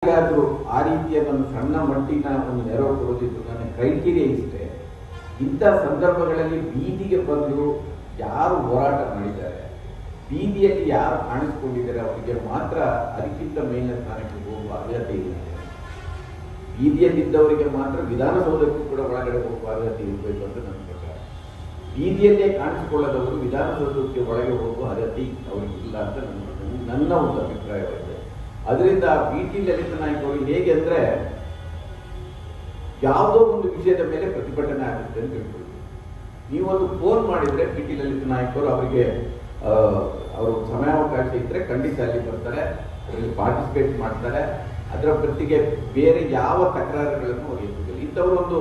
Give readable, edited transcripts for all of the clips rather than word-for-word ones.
ಯಾರಿಗಾದರೂ ಆ ರೀತಿಯ ಒಂದು ಸಣ್ಣ ಮಟ್ಟಿನ ಒಂದು ನೆರವು ಕೊಡೋದಿದ್ದು ನನ್ನ ಕ್ರೈಟೀರಿಯಾ ಇಷ್ಟೇ. ಇಂಥ ಸಂದರ್ಭಗಳಲ್ಲಿ ಬೀದಿಗೆ ಬಂದು ಯಾರು ಹೋರಾಟ ಮಾಡಿದ್ದಾರೆ, ಬೀದಿಯಲ್ಲಿ ಯಾರು ಕಾಣಿಸ್ಕೊಂಡಿದ್ದಾರೆ ಅವರಿಗೆ ಮಾತ್ರ ಅದಕ್ಕಿಂತ ಮೇಲಿನ ಸ್ಥಾನಕ್ಕೆ ಹೋಗುವ ಅರ್ಹತೆ ಇದೆ. ಬೀದಿಯಲ್ಲಿದ್ದವರಿಗೆ ಮಾತ್ರ ವಿಧಾನಸೌಧಕ್ಕೂ ಕೂಡ ಒಳಗಡೆ ಹೋಗುವ ಅರ್ಹತೆ ಇರಬೇಕು ಅಂತ ನನ್ನ ಪ್ರಕಾರ. ಬೀದಿಯಲ್ಲೇ ಕಾಣಿಸಿಕೊಳ್ಳದವರು ವಿಧಾನಸೌಧಕ್ಕೆ ಒಳಗೆ ಹೋಗುವ ಅರ್ಹತೆ ಅವರಿಗೆ ಇಲ್ಲ ಅಂತ ನನ್ನ ಒಂದು ಅಭಿಪ್ರಾಯವಾಗಿದೆ. ಅದರಿಂದ ಬಿ.ಟಿ. ಲಲಿತ ನಾಯಕ್ ಅವರು ಹೇಗೆ ಅಂದ್ರೆ ಯಾವುದೋ ಒಂದು ವಿಷಯದ ಮೇಲೆ ಪ್ರತಿಭಟನೆ ಆಗುತ್ತೆ ಅಂತ ಹೇಳ್ಬೋದು. ನೀವೊಂದು ಫೋನ್ ಮಾಡಿದ್ರೆ ಬಿ.ಟಿ. ಲಲಿತ ನಾಯಕ್ ಅವರು ಅವರಿಗೆ ಅವರು ಸಮಯಾವಕಾಶ ಇದ್ರೆ ಖಂಡಿತ ಅಲ್ಲಿ ಬರ್ತಾರೆ, ಅದರಲ್ಲಿ ಪಾರ್ಟಿಸಿಪೇಟ್ ಮಾಡ್ತಾರೆ. ಅದರ ಪ್ರತಿಗೆ ಬೇರೆ ಯಾವ ತಕರಾರುಗಳನ್ನು ಅವರು ಎತ್ತುವುದಿಲ್ಲ. ಇಂಥವರೊಂದು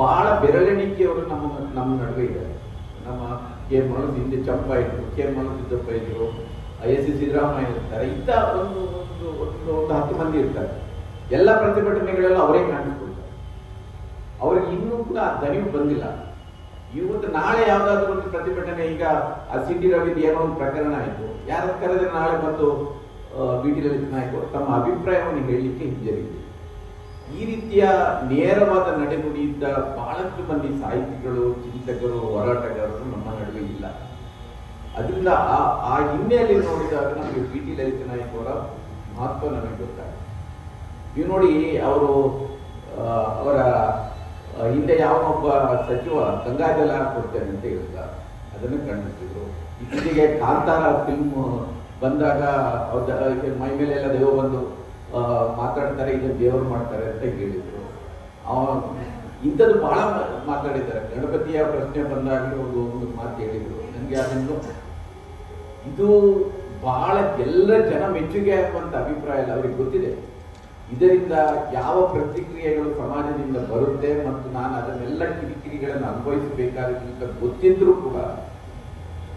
ಬಹಳ ಬೆರಳೆಣಿಕೆಯವರು ನಮ್ಮ ನಡುವೆ ಇದ್ದಾರೆ. ನಮ್ಮ ಕೆ ಮನೋಜ್ ಹಿಂದೆ ಚಂಪಾ ಇದ್ರು, ಕೆ ಮನೋಜ್ ಸಿದ್ದಪ್ಪ ಇದ್ರು, ಎಸ್ ಸಿದ್ದರಾಮಯ್ಯ ಇರ್ತಾರೆ. ಇಂಥ ಒಂದು 10 ಮಂದಿ ಇರ್ತಾರೆ. ಎಲ್ಲ ಪ್ರತಿಭಟನೆಗಳೆಲ್ಲ ಅವರೇ ಕಾಣಿಸ್ಕೊಳ್ತಾರೆ. ಅವ್ರಿಗೆ ಇನ್ನೂ ಕೂಡ ಆ ದರಿವು ಬಂದಿಲ್ಲ. ಇವತ್ತು ನಾಳೆ ಯಾವ್ದಾದ್ರು ಒಂದು ಪ್ರತಿಭಟನೆ, ಈಗ ಆ ಸಿ ಟಿ ರವಿದು ಏನೋ ಒಂದು ಪ್ರಕರಣ ಆಯಿತು, ಯಾರು ಕರೆದ್ರೆ ನಾಳೆ ಬಂದು ಬಿ.ಟಿ. ಲಲಿತ ನಾಯಕ್ ತಮ್ಮ ಅಭಿಪ್ರಾಯವನ್ನು ಹೇಳಲಿಕ್ಕೆ ಹಿಂಜರಿದೆ. ಈ ರೀತಿಯ ನೇರವಾದ ನಡೆನುಡಿಯಿದ್ದ ಬಹಳಷ್ಟು ಮಂದಿ ಸಾಹಿತಿಗಳು, ಚಿಂತಕರು, ಹೋರಾಟಗಾರರು ನಮ್ಮ ನಡುವೆ ಇಲ್ಲ. ಅದರಿಂದ ಆ ಹಿನ್ನೆಲೆಯಲ್ಲಿ ನೋಡಿದಾಗ ನಮಗೆ ಬಿ.ಟಿ. ಲಲಿತ ನಾಯಕ್ ಅವರ ಮಹತ್ವ ನಮಗೆ ಗೊತ್ತಾಗುತ್ತೆ. ನೀವು ನೋಡಿ, ಅವರ ಹಿಂದೆ ಯಾವನೊಬ್ಬ ಸಚಿವ ಗಂಗಾಜಲ ಕೊಡ್ತೇನೆ ಅಂತ ಹೇಳಿದ, ಅದನ್ನು ಖಂಡಿಸಿದ್ರು. ಇತ್ತೀಚೆಗೆ ಕಾಂತಾರ ಫಿಲ್ಮ್ ಬಂದಾಗ ಮೈ ಮೇಲೆ ಎಲ್ಲ ದೇವ ಬಂದು ಮಾತಾಡ್ತಾರೆ, ಇದನ್ನು ದೇವರು ಮಾಡ್ತಾರೆ ಅಂತ ಹೇಳಿದ್ರು. ಇಂಥದ್ದು ಬಹಳ ಮಾತಾಡಿದ್ದಾರೆ. ಗಣಪತಿಯ ಪ್ರಶ್ನೆ ಬಂದಾಗಲೂ ಒಂದು ಮಾತು ಹೇಳಿದ್ರು. ನನಗೆ ಅದನ್ನು ಇದು ಬಹಳ ಎಲ್ಲ ಜನ ಮೆಚ್ಚುಗೆ ಆಗುವಂತ ಅಭಿಪ್ರಾಯ ಇಲ್ಲ. ಅವ್ರಿಗೆ ಗೊತ್ತಿದೆ ಇದರಿಂದ ಯಾವ ಪ್ರತಿಕ್ರಿಯೆಗಳು ಸಮಾಜದಿಂದ ಬರುತ್ತೆ ಮತ್ತು ನಾನು ಅದನ್ನೆಲ್ಲ ಕಿರಿಕಿರಿಗಳನ್ನು ಅನುಭವಿಸಬೇಕಾಗುತ್ತೆ ಗೊತ್ತಿದ್ರೂ ಕೂಡ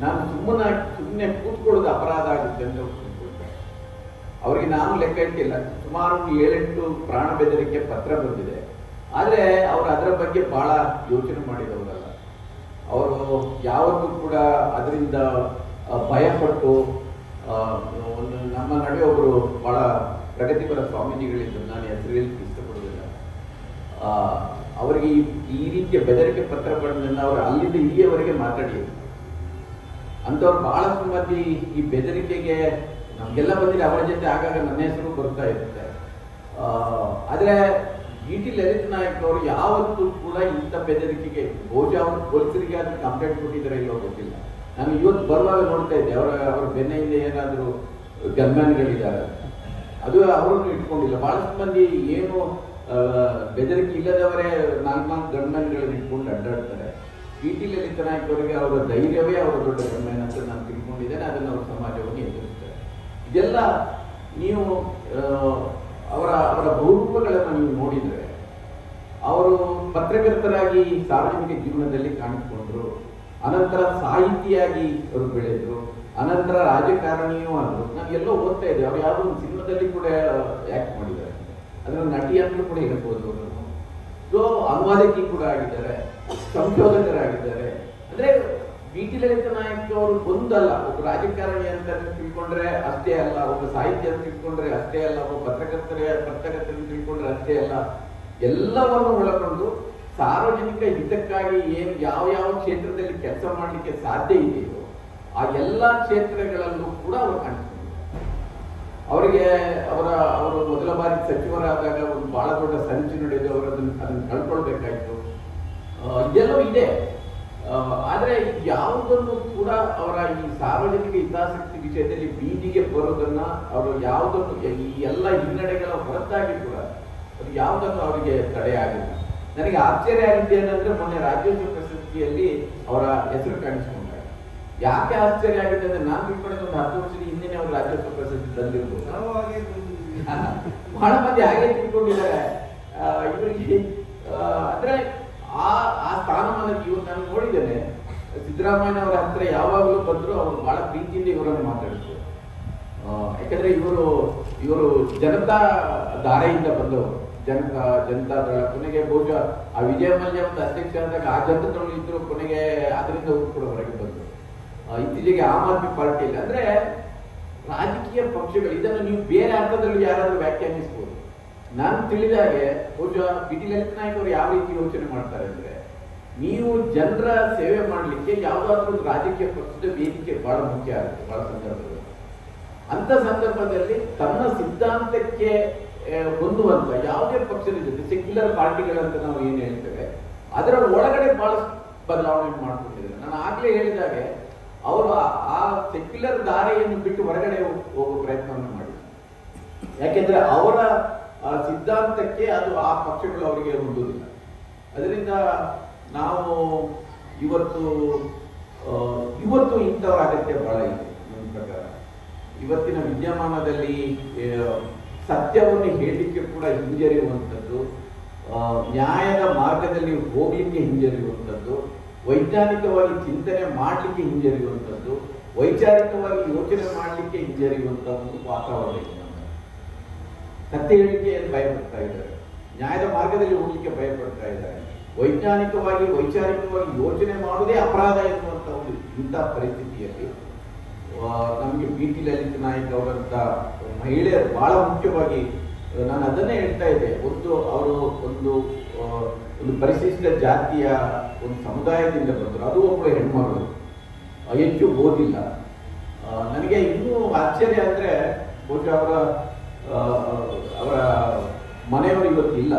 ನಾನು ಸುಮ್ಮನೆ ಕೂತ್ಕೊಳ್ಳೋದು ಅಪರಾಧ ಆಗುತ್ತೆ ಅಂತ ಕೂತ್ಕೊಳ್ತಾರೆ. ಅವರಿಗೆ ನಾನು ಲೆಕ್ಕ ಇಟ್ಟಿಲ್ಲ. ಸುಮಾರು 7-8 ಪ್ರಾಣ ಬೆದರಿಕೆ ಪತ್ರ ಬಂದಿದೆ. ಆದರೆ ಅವರು ಅದರ ಬಗ್ಗೆ ಬಹಳ ಯೋಚನೆ ಮಾಡಿದವರಲ್ಲ. ಅವರು ಯಾವತ್ತೂ ಕೂಡ ಅದರಿಂದ ಭಯಪಟ್ಟು ಒಂದು ನಮ್ಮ ನಡುವೆ ಒಬ್ಬರು ಬಹಳ ಪ್ರಗತಿಪರ ಸ್ವಾಮೀಜಿಗಳಿದ್ದು, ನಾನು ಹೆಸರು ಹೇಳಲಿಕ್ಕೆ ಇಷ್ಟಪಡೋದಿಲ್ಲ. ಅವರಿಗೆ ಈ ರೀತಿಯ ಬೆದರಿಕೆ ಪತ್ರ ಬಂದನ್ನ ಅವರು ಅಲ್ಲಿಂದ ಇಲ್ಲಿಯವರೆಗೆ ಮಾತಾಡಿ ಅಂಥವ್ರು ಬಹಳಷ್ಟು ಮಂದಿ ಈ ಬೆದರಿಕೆಗೆ ನಮಗೆಲ್ಲ ಬಂದಿದೆ. ಅವರ ಜೊತೆ ಆಗಾಗ ನನ್ನ ಹೆಸರು ಬರ್ತಾ ಇರುತ್ತೆ. ಆದರೆ ಬಿ.ಟಿ. ಲಲಿತ ನಾಯಕ್ ಅವರು ಯಾವತ್ತೂ ಕೂಡ ಇಂಥ ಬೆದರಿಕೆಗೆ, ಬಹುಶಃ ಅವರು ಪೊಲೀಸರಿಗೆ ಅದನ್ನು ಕಂಪ್ಲೇಂಟ್ ಕೊಟ್ಟಿದ್ದಾರೆ ಇಲ್ಲೋ ಗೊತ್ತಿಲ್ಲ. ನಾನು ಇವತ್ತು ಬರುವಾಗ ನೋಡ್ತಾ ಇದ್ದೆ, ಅವರ ಬೆನ್ನೆಯಿಂದ ಏನಾದರೂ ಗನ್ಮ್ಯಾನ್ಗಳಿದ್ದಾರೆ, ಅದು ಅವರನ್ನು ಇಟ್ಕೊಂಡಿಲ್ಲ. ಬಹಳಷ್ಟು ಮಂದಿ ಏನು ಬೆದರಿಕೆ ಇಲ್ಲದವರೇ 4 ಗನ್ಮ್ಯಾನ್ಗಳನ್ನು ಇಟ್ಕೊಂಡು ಅಡ್ಡಾಡ್ತಾರೆ. ಬಿ.ಟಿ. ಲಲಿತ ನಾಯಕ್ ಅವರಿಗೆ ಅವರ ಧೈರ್ಯವೇ ಅವರ ದೊಡ್ಡ ಗನ್ಮ್ಯಾನ್ ಅಂತ ನಾನು ತಿಳ್ಕೊಂಡಿದ್ದೇನೆ. ಅದನ್ನು ಅವರು ಸಮಾಜವನ್ನು ಎದುರಿಸ್ತಾರೆ. ಇದೆಲ್ಲ ನೀವು ಅವರ ಬಹುರೂಪಗಳನ್ನು ನೀವು ನೋಡಿದರೆ, ಅವರು ಪತ್ರಕರ್ತರಾಗಿ ಸಾರ್ವಜನಿಕ ಜೀವನದಲ್ಲಿ ಕಾಣಿಸಿಕೊಂಡ್ರು, ಅನಂತರ ಸಾಹಿತಿಯಾಗಿ ಅವರು ಬೆಳೆದ್ರು, ಅನಂತರ ರಾಜಕಾರಣಿಯೂ ಆದರು. ನಾನು ಎಲ್ಲೋ ಓದ್ತಾ ಇದ್ದೆ, ಅವ್ರು ಯಾವುದೋ ಒಂದು ಸಿನಿಮಾದಲ್ಲಿ ಕೂಡ ಆಕ್ಟ್ ಮಾಡಿದ್ದಾರೆ, ಅದರ ನಟಿ ಅಂತ ಕೂಡ ಹೇಳ್ಬೋದು ಅವರು. ಸೊ ಅನುವಾದಕಿ ಕೂಡ ಆಗಿದ್ದಾರೆ, ಸಂಶೋಧಕರಾಗಿದ್ದಾರೆ. ಅಂದ್ರೆ ಬಿ.ಟಿ. ಲಲಿತ ನಾಯಕ್ ಅವರು ಒಂದಲ್ಲ, ಒಬ್ಬ ರಾಜಕಾರಣಿ ಅಂತ ತಿಳ್ಕೊಂಡ್ರೆ ಅಷ್ಟೇ ಅಲ್ಲ, ಒಬ್ಬ ಸಾಹಿತ್ಯ ಅಂತ ತಿಳ್ಕೊಂಡ್ರೆ ಅಷ್ಟೇ ಅಲ್ಲ, ಒಬ್ಬ ಪತ್ರಕರ್ತರನ್ನು ತಿಳ್ಕೊಂಡ್ರೆ ಅಷ್ಟೇ ಅಲ್ಲ, ಎಲ್ಲವನ್ನು ಒಳಗೊಂಡು ಸಾರ್ವಜನಿಕ ಹಿತಕ್ಕಾಗಿ ಯಾವ ಕ್ಷೇತ್ರದಲ್ಲಿ ಕೆಲಸ ಮಾಡಲಿಕ್ಕೆ ಸಾಧ್ಯ ಇದೆಯೋ ಆ ಎಲ್ಲ ಕ್ಷೇತ್ರಗಳಲ್ಲೂ ಕೂಡ ಅವರು ಕಾಣಿಸ್ಕೊಂಡಿದ್ದಾರೆ. ಅವರಿಗೆ ಅವರು ಮೊದಲ ಬಾರಿ ಸಚಿವರಾದಾಗ ಒಂದು ಬಹಳ ದೊಡ್ಡ ಸಂಚು ನಡೆದು ಅವರು ಅದನ್ನು ಕಳ್ಕೊಳ್ಬೇಕಾಯ್ತು. ಇದೆಲ್ಲವೂ ಇದೆ. ಆದರೆ ಯಾವುದನ್ನು ಕೂಡ ಅವರ ಈ ಸಾರ್ವಜನಿಕ ಹಿತಾಸಕ್ತಿ ವಿಷಯದಲ್ಲಿ ಬೀದಿಗೆ ಬರೋದನ್ನ ಅವರು ಯಾವುದನ್ನು ಈ ಎಲ್ಲ ಹಿನ್ನಡೆಗಳ ಹೊರತಾಗಿ ಕೂಡ ಅದು ಯಾವುದನ್ನು ಅವರಿಗೆ ತಡೆ ಆಗಿಲ್ಲ. ನನಗೆ ಆಶ್ಚರ್ಯ ಆಗಿದ್ದು ಏನಂದ್ರೆ, ಮೊನ್ನೆ ರಾಜ್ಯೋತ್ಸವ ಪ್ರಶಸ್ತಿಯಲ್ಲಿ ಅವರ ಹೆಸರು ಕಾಣಿಸ್ಕೊಂಡಾಗ ಯಾಕೆ ಆಶ್ಚರ್ಯ ಆಗಿದೆ ಅಂದ್ರೆ, ನಾನು ತಿಳ್ಕೊಂಡೆ ಒಂದು 10 ವರ್ಷದ ಹಿಂದೆ ಅವರು ರಾಜ್ಯೋತ್ಸವ ಪ್ರಶಸ್ತಿ ತಂದಿರ್ಬೋದು. ಬಹಳ ಮಂದಿ ಹಾಗೆ ತಿಳ್ಕೊಂಡಿದ್ದಾರೆ. ಇವರಿಗೆ ಅಂದ್ರೆ ಆ ಸ್ಥಾನಮಾನಕ್ಕೆ ಇವತ್ತು ನಾನು ನೋಡಿದ್ದೇನೆ. ಸಿದ್ದರಾಮಯ್ಯ ಅವರ ಹತ್ರ ಯಾವಾಗಲೂ ಬಂದ್ರು ಅವರು ಬಹಳ ಪ್ರೀತಿಯಿಂದ ಇವರನ್ನು ಮಾತಾಡಿದ್ರು. ಯಾಕಂದ್ರೆ ಇವರು ಜನತಾ ಧಾರೆಯಿಂದ ಬಂದವರು, ಜನತಾದಳ. ಕೊನೆಗೆ ಬಹುಶಃ ಆ ವಿಜಯ ಮಲ್ಯ ಒಂದು ಅಧ್ಯಕ್ಷ ಆದಾಗ ಆ ಜನತಾದಳ ಇದ್ರು, ಕೊನೆಗೆ ಅದರಿಂದ ಅವರು ಕೂಡ ಹೊರಗೆ ಬಂದರು. ಇತ್ತೀಚೆಗೆ ಆಮ್ ಆದ್ಮಿ ಪಾರ್ಟಿಯಲ್ಲಿ. ಅಂದ್ರೆ ರಾಜಕೀಯ ಪಕ್ಷಗಳು ಇದನ್ನು ನೀವು ಬೇರೆ ಅರ್ಥದಲ್ಲಿ ಯಾರಾದ್ರೂ ವ್ಯಾಖ್ಯಾನಿಸಬಹುದು. ನಾನು ತಿಳಿದಾಗೆ ಬಹುಶಃ ಪಿ ಟಿ ಲಲಿತ್ ನಾಯಕ್ ಅವರು ಯಾವ ರೀತಿ ಯೋಚನೆ ಮಾಡ್ತಾರೆ ಅಂದ್ರೆ, ನೀವು ಜನರ ಸೇವೆ ಮಾಡಲಿಕ್ಕೆ ಯಾವುದಾದ್ರೂ ಒಂದು ರಾಜಕೀಯ ಪಕ್ಷದ ವೇದಿಕೆ ಬಹಳ ಮುಖ್ಯ ಆಗುತ್ತೆ ಬಹಳ ಸಂದರ್ಭದಲ್ಲಿ. ಅಂತ ಸಂದರ್ಭದಲ್ಲಿ ತನ್ನ ಸಿದ್ಧಾಂತಕ್ಕೆ ಹೊಂದುವಂತ ಯಾವುದೇ ಪಕ್ಷದ ಜೊತೆ ಸೆಕ್ಯುಲರ್ ಪಾರ್ಟಿಗಳಂತ ನಾವು ಏನ್ ಹೇಳ್ತೇವೆ ಅದರ ಒಳಗಡೆ ಬಹಳ ಬದಲಾವಣೆ ಮಾಡ್ಕೊಂಡಿದ್ದಾರೆ. ನಾನು ಆಗ್ಲೇ ಹೇಳಿದಾಗೆ ಅವರು ಆ ಸೆಕ್ಯುಲರ್ ದಾರಿಯನ್ನು ಬಿಟ್ಟು ಹೊರಗಡೆ ಹೋಗೋ ಪ್ರಯತ್ನವನ್ನು ಮಾಡಿ, ಯಾಕೆಂದ್ರೆ ಅವರ ಸಿದ್ಧಾಂತಕ್ಕೆ ಅದು ಆ ಪಕ್ಷಗಳು ಅವರಿಗೆ ಹೊಂದುವುದಿಲ್ಲ. ಅದರಿಂದ ನಾವು ಇವತ್ತು ಇಂಥವರ ಅಗತ್ಯ ಬಹಳ ಇದೆ ನನ್ನ ಪ್ರಕಾರ. ಇವತ್ತಿನ ವಿದ್ಯಮಾನದಲ್ಲಿ ಸತ್ಯವನ್ನು ಹೇಳಲಿಕ್ಕೆ ಕೂಡ ಹಿಂಜರಿಯುವಂಥದ್ದು, ನ್ಯಾಯದ ಮಾರ್ಗದಲ್ಲಿ ಹೋಗ್ಲಿಕ್ಕೆ ಹಿಂಜರಿಯುವಂಥದ್ದು, ವೈಜ್ಞಾನಿಕವಾಗಿ ಚಿಂತನೆ ಮಾಡಲಿಕ್ಕೆ ಹಿಂಜರಿಯುವಂಥದ್ದು, ವೈಚಾರಿಕವಾಗಿ ಯೋಚನೆ ಮಾಡಲಿಕ್ಕೆ ಹಿಂಜರಿಯುವಂಥ ಒಂದು ವಾತಾವರಣ ಇದೆ. ಸತ್ಯ ಹೇಳಿಕೆ ಭಯಪಡ್ತಾ ಇದ್ದಾರೆ, ನ್ಯಾಯದ ಮಾರ್ಗದಲ್ಲಿ ಹೋಗ್ಲಿಕ್ಕೆ ಭಯಪಡ್ತಾ ಇದ್ದಾರೆ, ವೈಜ್ಞಾನಿಕವಾಗಿ ವೈಚಾರಿಕವಾಗಿ ಯೋಚನೆ ಮಾಡುವುದೇ ಅಪರಾಧ ಎನ್ನುವಂಥ ಒಂದು ಇಂಥ ಪರಿಸ್ಥಿತಿಯಲ್ಲಿ ನಮಗೆ ಪಿ ಟಿ ಲಲಿತ್ ನಾಯಕ್ ಅವರಂತ ಮಹಿಳೆಯರು ಬಹಳ ಮುಖ್ಯವಾಗಿ, ನಾನು ಅದನ್ನೇ ಹೇಳ್ತಾ ಇದ್ದೆ, ಅವರು ಒಂದು ಪರಿಶಿಷ್ಟ ಜಾತಿಯ ಒಂದು ಸಮುದಾಯದಿಂದ ಬಂದರು, ಅದು ಒಬ್ಬಳು ಹೆಣ್ಮಗಳು, ಹೆಚ್ಚು ಓದಿಲ್ಲ. ನನಗೆ ಇನ್ನೂ ಆಶ್ಚರ್ಯ ಅಂದ್ರೆ ಬಹುಶಃ ಅವರ ಮನೆಯವರು ಇವತ್ತಿಲ್ಲ,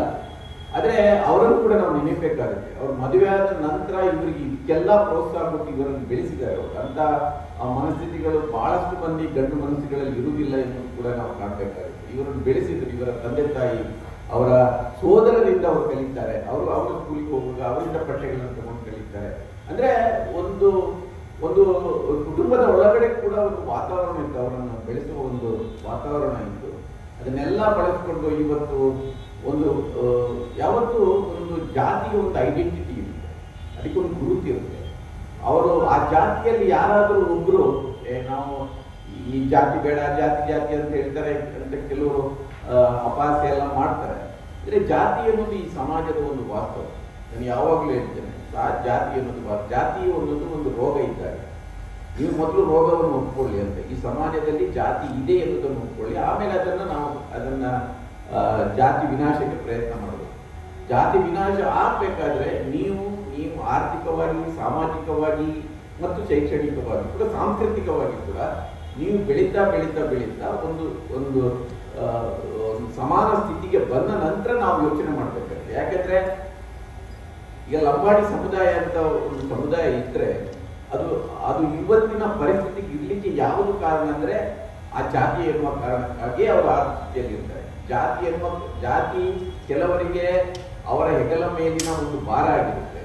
ಆದ್ರೆ ಅವರನ್ನು ಕೂಡ ನಾವು ನೆನಪಬೇಕಾಗುತ್ತೆ. ಅವ್ರ ಮದುವೆ ಆದ ನಂತರ ಇವರಿಗೆ ಇದಕ್ಕೆಲ್ಲ ಪ್ರೋತ್ಸಾಹ ಕೊಟ್ಟು ಇವರನ್ನು ಬೆಳೆಸಿದ್ದಾರೆ. ಅವರು ಅಂತ ಮನಸ್ಥಿತಿಗಳು ಬಹಳಷ್ಟು ಮಂದಿ ಗಂಡು ಮನಸ್ಸುಗಳಲ್ಲಿ ಇರುವುದಿಲ್ಲ ಎನ್ನುವುದು ಕೂಡ ನಾವು ಕಾಣಬೇಕಾಗುತ್ತೆ. ಇವರನ್ನು ಬೆಳೆಸಿದ್ರು, ಇವರ ತಂದೆ ತಾಯಿ ಅವರ ಸೋದರರಿಂದ ಅವರು ಕಲಿತಾರೆ, ಅವರು ಸ್ಕೂಲಿಗೆ ಹೋಗುವಾಗ ಅವರಿಂದ ಪಠ್ಯಗಳನ್ನು ತಗೊಂಡು ಕಲಿತಾರೆ. ಅಂದ್ರೆ ಒಂದು ಕುಟುಂಬದ ಒಳಗಡೆ ಕೂಡ ಒಂದು ವಾತಾವರಣ ಇತ್ತು, ಅವರನ್ನು ಬೆಳೆಸುವ ಒಂದು ವಾತಾವರಣ ಇತ್ತು. ಅದನ್ನೆಲ್ಲ ಬಳಸಿಕೊಂಡು ಇವತ್ತು ಯಾವತ್ತು ಒಂದು ಜಾತಿಗೆ ಒಂದು ಐಡೆಂಟಿಟಿ ಇರುತ್ತೆ, ಅದಕ್ಕೊಂದು ಗುರುತು ಇರುತ್ತೆ. ಅವರು ಆ ಜಾತಿಯಲ್ಲಿ ಯಾರಾದರೂ ಒಬ್ರು ನಾವು ಈ ಜಾತಿ ಬೇಡ ಜಾತಿ ಅಂತ ಹೇಳ್ತಾರೆ ಅಂತ ಕೆಲವರು ಅಪಹಾಸ್ಯ ಎಲ್ಲ ಮಾಡ್ತಾರೆ. ಅಂದ್ರೆ ಜಾತಿ ಅನ್ನೋದು ಈ ಸಮಾಜದ ಒಂದು ವಾಸ್ತವ. ನಾನು ಯಾವಾಗಲೂ ಹೇಳ್ತೇನೆ, ಜಾತಿ ಅನ್ನೋದು ಜಾತಿ ಅನ್ನೋದು ಒಂದು ರೋಗ ಇದ್ದಾಗ ನೀವು ಮೊದಲು ರೋಗವನ್ನು ಒಪ್ಕೊಳ್ಳಿ ಅಂತ. ಈ ಸಮಾಜದಲ್ಲಿ ಜಾತಿ ಇದೆ ಎನ್ನುವುದನ್ನು ಒಪ್ಕೊಳ್ಳಿ, ಆಮೇಲೆ ಅದನ್ನ ಜಾತಿ ವಿನಾಶಕ್ಕೆ ಪ್ರಯತ್ನ ಮಾಡಬೇಕು. ಜಾತಿ ವಿನಾಶ ಆಗಬೇಕಾದ್ರೆ ನೀವು ಆರ್ಥಿಕವಾಗಿ, ಸಾಮಾಜಿಕವಾಗಿ ಮತ್ತು ಶೈಕ್ಷಣಿಕವಾಗಿ ಕೂಡ, ಸಾಂಸ್ಕೃತಿಕವಾಗಿ ಕೂಡ ನೀವು ಬೆಳೀತಾ ಒಂದು ಸಮಾನ ಸ್ಥಿತಿಗೆ ಬಂದ ನಂತರ ನಾವು ಯೋಚನೆ ಮಾಡಬೇಕಾಗುತ್ತೆ. ಯಾಕೆಂದ್ರೆ ಈಗ ಲಂಬಾಡಿ ಸಮುದಾಯ ಅಂತ ಒಂದು ಸಮುದಾಯ ಇದ್ರೆ ಅದು ಇವತ್ತಿನ ಪರಿಸ್ಥಿತಿಗೆ ಇರ್ಲಿಕ್ಕೆ ಯಾವುದು ಕಾರಣ ಅಂದ್ರೆ ಆ ಜಾತಿ ಎನ್ನುವ ಕಾರಣಕ್ಕಾಗಿ ಅವರು ಆ ಸ್ಥಿತಿಯಲ್ಲಿ ಇರ್ತಾರೆ. ಜಾತಿ ಕೆಲವರಿಗೆ ಅವರ ಹೆಗಲ ಮೇಲಿನ ಒಂದು ಭಾರ ಆಗಿರುತ್ತೆ,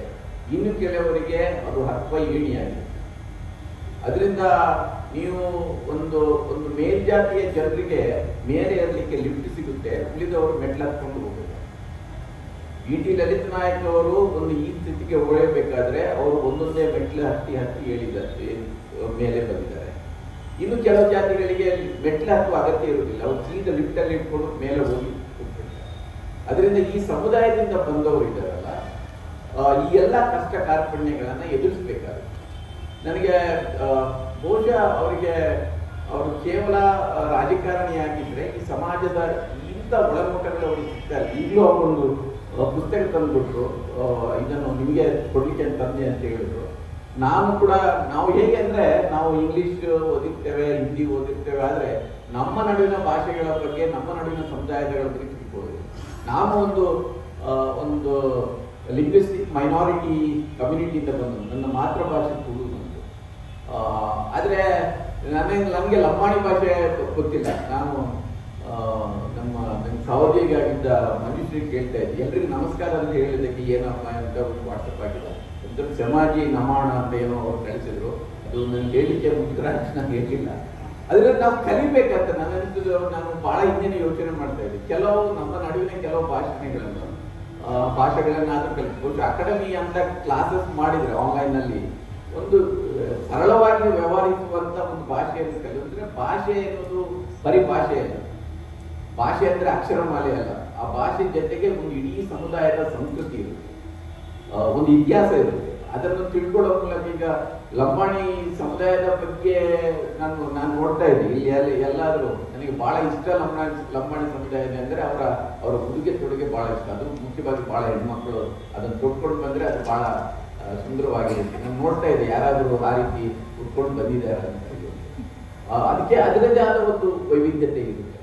ಇನ್ನು ಕೆಲವರಿಗೆ ಅದು ಹತ್ವ ಏಣಿಯಾಗಿರುತ್ತೆ. ಅದರಿಂದ ನೀವು ಒಂದು ಮೇಲ್ಜಾತಿಯ ಜನರಿಗೆ ಮೇಲೆ ಇರಲಿಕ್ಕೆ ಲಿಫ್ಟ್ ಸಿಗುತ್ತೆ, ಉಳಿದವರು ಮೆಟ್ಲು ಹತ್ಕೊಂಡು ಹೋಗಬೇಕು. ಪಿ ಟಿ ಲಲಿತ್ ನಾಯಕ್ ಅವರು ಈ ಸ್ಥಿತಿಗೆ ಒಳ್ಳೆಯಬೇಕಾದ್ರೆ ಅವರು ಒಂದೊಂದೇ ಮೆಟ್ಲು ಹತ್ತಿ ಮೇಲೆ ಬಂದಿದ್ದಾರೆ. ಇನ್ನು ಕೆಲವು ಜಾತಿಗಳಿಗೆ ಮೆಟ್ಲು ಹತ್ತುವ ಅಗತ್ಯ ಇರುವುದಿಲ್ಲ, ಅವರು ಸೀದಾ ಲಿಫ್ಟ್ ಅಲ್ಲಿ ಇಟ್ಕೊಂಡು ಮೇಲೆ ಹೋಗಿ ಕೂತ್ಬಿಡ್ತಾರೆ. ಅದರಿಂದ ಈ ಸಮುದಾಯದಿಂದ ಬಂದವರು ಇದ್ದಾರಲ್ಲ, ಈ ಎಲ್ಲ ಕಷ್ಟ ಕಾರ್ಪಣ್ಯಗಳನ್ನ ಎದುರಿಸಬೇಕಾಗುತ್ತೆ. ನನಗೆ ಬಹುಶಃ ಅವರು ಕೇವಲ ರಾಜಕಾರಣಿಯಾಗಿದ್ರೆ ಈ ಸಮಾಜದ ಇಂಥ ಒಳನೋಟಗಳು ಅವ್ರಿಗೆ ಸಿಗ್ತಾರೆ. ಈಗಲೂ ಅವರೊಂದು ಪುಸ್ತಕ ತಂದುಬಿಟ್ರು, ಇದನ್ನು ನಿಮಗೆ ಕೊಡ್ಲಿಕ್ಕೆ ತಂದೆ ಅಂತ ಹೇಳಿದ್ರು. ನಾವು ಹೇಗೆ ಅಂದ್ರೆ ನಾವು ಇಂಗ್ಲಿಷ್ ಓದಿರ್ತೇವೆ, ಹಿಂದಿ ಓದಿರ್ತೇವೆ, ಆದ್ರೆ ನಮ್ಮ ನಡುವಿನ ಭಾಷೆಗಳ ಬಗ್ಗೆ, ನಮ್ಮ ನಡುವಿನ ಸಮುದಾಯಗಳ ಬಗ್ಗೆ ತಿಳ್ಕೊಳ್ಳೋದು. ನಾನು ಒಂದು ಲಿಂಗ್ವಿಸ್ಟಿಕ್ ಮೈನಾರಿಟಿ ಕಮ್ಯುನಿಟಿಯಿಂದ ಬಂದು, ನನ್ನ ಮಾತೃಭಾಷೆ ತುಳು ಬಂದು, ಆದ್ರೆ ನನಗೆ ಲಂಬಾಣಿ ಭಾಷೆ ಗೊತ್ತಿಲ್ಲ. ನಾನು ನಮ್ಮ ಸಹೋದರಿಗಾಗಿದ್ದ ಮನುಷ್ಯರಿಗೆ ಕೇಳ್ತಾ ಇದ್ದೆ, ಎಲ್ರಿಗೂ ನಮಸ್ಕಾರ ಅಂತ ಹೇಳಿದ್ದಕ್ಕೆ ಏನಪ್ಪ ಅಂತ ಒಂದು ವಾಟ್ಸಪ್ ಆಗಿದೆ, ಸಮಾಜಿ ನಮಾಣ ಅಂತ ಏನೋ ಅವ್ರು ಕಳಿಸಿದ್ರು. ಅದು ನನಗೆ ಹೇಳಿಕೆ ಮುಗಿದ್ರೆ ನನಗೆ ಹೇಳಿಲ್ಲ. ಅದರಿಂದ ನಾವು ಕಲಿಬೇಕಂತ ನಾನು ಅನಿಸಿದ್ರು. ನಾನು ಬಹಳ ಹಿಂದಿನ ಯೋಚನೆ ಮಾಡ್ತಾ ಇದ್ದೆ, ನಮ್ಮ ನಡುವಿನ ಕೆಲವು ಭಾಷೆಗಳನ್ನಾದ್ರೂ ಕಲಿಸ್ಬೋದು. ಅಕಾಡೆಮಿ ಅಂತ ಕ್ಲಾಸಸ್ ಮಾಡಿದ್ರೆ ಆನ್ಲೈನ್ ನಲ್ಲಿ ಒಂದು ಸರಳವಾಗಿ ವ್ಯವಹರಿಸುವಂತ ಒಂದು ಭಾಷೆಯನ್ನು ಕಲಿಸಿದ್ರೆ, ಭಾಷೆ ಎನ್ನುವುದು ಬರೀ ಭಾಷೆ ಅಲ್ಲ, ಭಾಷೆ ಅಂದ್ರೆ ಅಕ್ಷರಮಾಲೆ ಅಲ್ಲ. ಆ ಭಾಷೆ ಜೊತೆಗೆ ಒಂದು ಇಡೀ ಸಮುದಾಯದ ಸಂಸ್ಕೃತಿ ಇರುತ್ತೆ, ಒಂದು ಇತಿಹಾಸ ಇರುತ್ತೆ. ಅದನ್ನು ತಿಳ್ಕೊಳ್ಳೋ ಮೂಲಕ ಈಗ ಲಂಬಾಣಿ ಸಮುದಾಯದ ಬಗ್ಗೆ ನಾನು ನೋಡ್ತಾ ಇದ್ದೀನಿ. ಇಲ್ಲಿ ಎಲ್ಲಾದರೂ ನನಗೆ ಬಹಳ ಇಷ್ಟ ಲಂಬಾಣಿ ಸಮುದಾಯದ ಅಂದರೆ ಅವರ ಉಡುಗೆ ತೊಡುಗೆ ಬಹಳ ಇಷ್ಟ. ಅದು ಮುಖ್ಯವಾಗಿ ಬಹಳ ಹೆಣ್ಮಕ್ಳು ಅದನ್ನು ತೊಟ್ಕೊಂಡು ಬಂದ್ರೆ ಅದು ಬಹಳ ಸುಂದರವಾಗಿರುತ್ತೆ. ನಾನು ನೋಡ್ತಾ ಇದ್ದೆ ಯಾರಾದರೂ ಆ ರೀತಿ ಉಟ್ಕೊಂಡು ಬಂದಿದ್ದಾರೆ ಅಂತ. ಅದಕ್ಕೆ ಅದರದ್ದೇ ಆದ ಒಂದು ವೈವಿಧ್ಯತೆ ಇರುತ್ತೆ.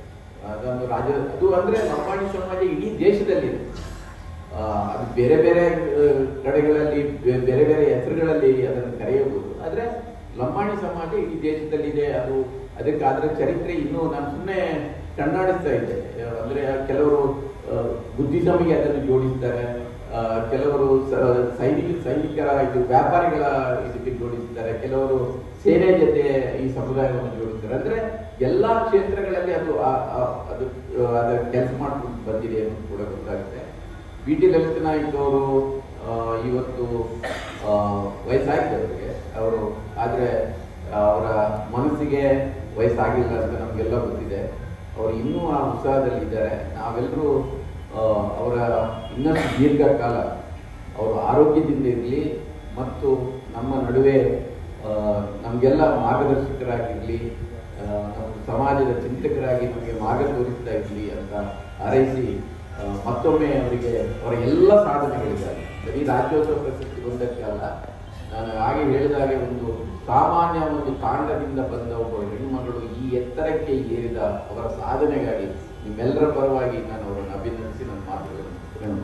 ಅದೊಂದು ಅದು ಅಂದ್ರೆ ಲಂಬಾಣಿ ಸಮಾಜ ಇಡೀ ದೇಶದಲ್ಲಿದೆ. ಅದು ಬೇರೆ ಬೇರೆ ಕಡೆಗಳಲ್ಲಿ ಬೇರೆ ಬೇರೆ ಹೆಸರುಗಳಲ್ಲಿ ಅದನ್ನು ಕರೆಯಬಹುದು. ಆದ್ರೆ ಲಂಬಾಣಿ ಸಮಾಜ ಇಡೀ ದೇಶದಲ್ಲಿದೆ. ಅದಕ್ಕೆ ಅದರ ಚರಿತ್ರೆ ಇನ್ನೂ ನಾನು ಸುಮ್ಮನೆ ಕಣ್ಣಾಡಿಸ್ತಾ ಇದ್ದೆ. ಅಂದ್ರೆ ಕೆಲವರು ಬುದ್ಧಿಸಮಿಗೆ ಅದನ್ನು ಜೋಡಿಸ್ತಾರೆ, ಕೆಲವರು ಸೈನಿಕರ ವ್ಯಾಪಾರಿಗಳ ಇದಕ್ಕೆ ಜೋಡಿಸ್ತಾರೆ, ಕೆಲವರು ಸೇನೆ ಜೊತೆ ಈ ಸಮುದಾಯವನ್ನು ಜೋಡಿಸ್ತಾರೆ. ಅಂದ್ರೆ ಎಲ್ಲಾ ಕ್ಷೇತ್ರಗಳಲ್ಲಿ ಅದರ ಕೆಲಸ ಮಾಡ್ಕೊಂಡು ಬಂದಿದೆ ಅಂತ ಕೂಡ ಗೊತ್ತಾಗುತ್ತೆ. ಬಿ.ಟಿ. ಲಲಿತ ನಾಯ್ಕ ಅವರು ಇವತ್ತು ವಯಸ್ಸಾಗಿದೆ ಅವರಿಗೆ. ಆದ್ರೆ ಅವರ ಮನಸ್ಸಿಗೆ ವಯಸ್ಸಾಗಿಲ್ಲ ಅಂತ ನಮ್ಗೆಲ್ಲ ಗೊತ್ತಿದೆ. ಅವರು ಇನ್ನೂ ಆ ಉತ್ಸಾಹದಲ್ಲಿ ಇದ್ದಾರೆ. ನಾವೆಲ್ಲರೂ ಅವರ ಇನ್ನಷ್ಟು ದೀರ್ಘಕಾಲ ಅವರು ಆರೋಗ್ಯದಿಂದ ಇರಲಿ ಮತ್ತು ನಮ್ಮ ನಡುವೆ ನಮಗೆಲ್ಲ ಮಾರ್ಗದರ್ಶಕರಾಗಿರಲಿ, ನಮ್ಮ ಸಮಾಜದ ಚಿಂತಕರಾಗಿ ನಮಗೆ ಮಾರ್ಗ ತೋರಿಸ್ತಾ ಇರಲಿ ಅಂತ ಹಾರೈಸಿ ಮತ್ತೊಮ್ಮೆ ಅವರಿಗೆ ಅವರ ಎಲ್ಲ ಸಾಧನೆಗಳಿದ್ದಾರೆ. ಬರೀ ರಾಜ್ಯೋತ್ಸವ ಪ್ರಶಸ್ತಿ ಬಂದಕ್ಕೆ ಅಲ್ಲ, ನಾನು ಹಾಗೆ ಹೇಳಿದಾಗೆ ಒಂದು ಸಾಮಾನ್ಯ ಒಂದು ತಾಂಡದಿಂದ ಬಂದ ಒಬ್ಬ ಹೆಣ್ಣುಮಗಳು ಈ ಎತ್ತರಕ್ಕೆ ಏರಿದ ಅವರ ಸಾಧನೆಗಾಗಿ ನಿಮ್ಮೆಲ್ಲರ ಪರವಾಗಿ ನಾನು ಅವರನ್ನು ಅಭಿನಂದಿಸಿ ನನ್ನ ಮಾತುಗಳನ್ನು